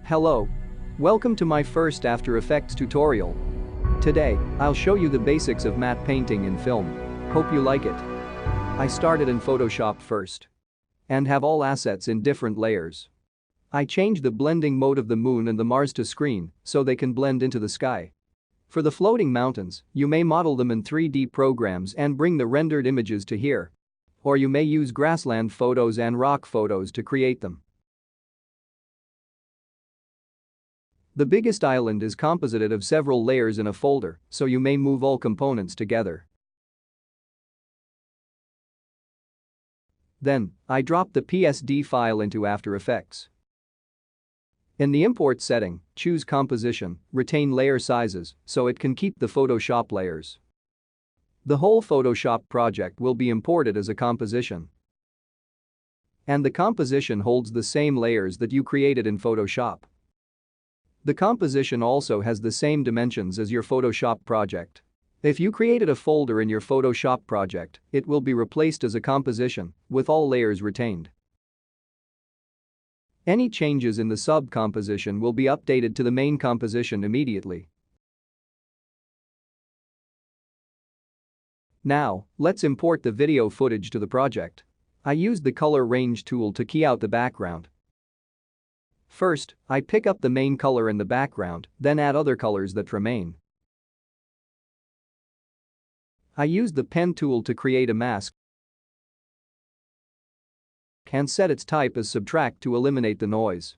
Hello. Welcome to my first After Effects tutorial. Today, I'll show you the basics of matte painting in film. Hope you like it. I started in Photoshop first. And have all assets in different layers. I changed the blending mode of the moon and the Mars to screen so they can blend into the sky. For the floating mountains, you may model them in 3D programs and bring the rendered images to here. Or you may use grassland photos and rock photos to create them. The biggest island is composited of several layers in a folder, so you may move all components together. Then, I drop the PSD file into After Effects. In the import setting, choose composition, retain layer sizes so it can keep the Photoshop layers. The whole Photoshop project will be imported as a composition. And the composition holds the same layers that you created in Photoshop. The composition also has the same dimensions as your Photoshop project. If you created a folder in your Photoshop project, it will be replaced as a composition, with all layers retained. Any changes in the sub-composition will be updated to the main composition immediately. Now, let's import the video footage to the project. I used the color range tool to key out the background. First, I pick up the main color in the background, then add other colors that remain. I use the pen tool to create a mask and set its type as subtract to eliminate the noise.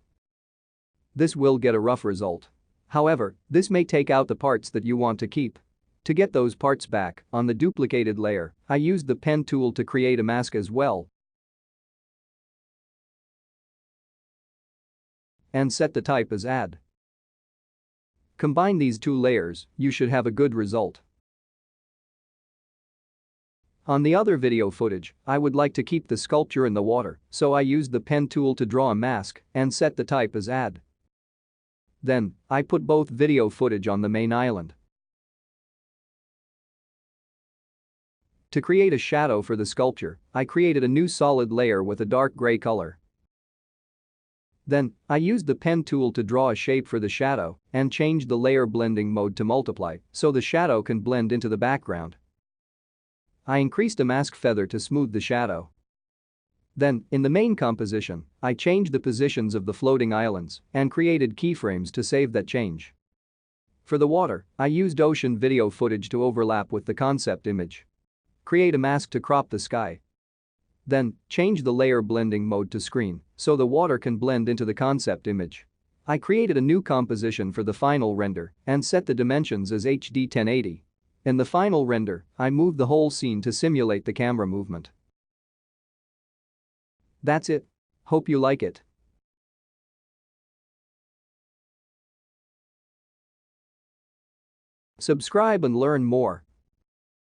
This will get a rough result. However, this may take out the parts that you want to keep. To get those parts back, on the duplicated layer, I used the pen tool to create a mask as well and set the type as add. Combine these two layers, you should have a good result. On the other video footage, I would like to keep the sculpture in the water, so I used the pen tool to draw a mask and set the type as add. Then, I put both video footage on the main island. To create a shadow for the sculpture, I created a new solid layer with a dark gray color. Then, I used the pen tool to draw a shape for the shadow and changed the layer blending mode to multiply so the shadow can blend into the background. I increased the mask feather to smooth the shadow. Then, in the main composition, I changed the positions of the floating islands and created keyframes to save that change. For the water, I used ocean video footage to overlap with the concept image. Create a mask to crop the sky. Then, change the layer blending mode to screen so the water can blend into the concept image. I created a new composition for the final render and set the dimensions as HD 1080. In the final render, I moved the whole scene to simulate the camera movement. That's it. Hope you like it. Subscribe and learn more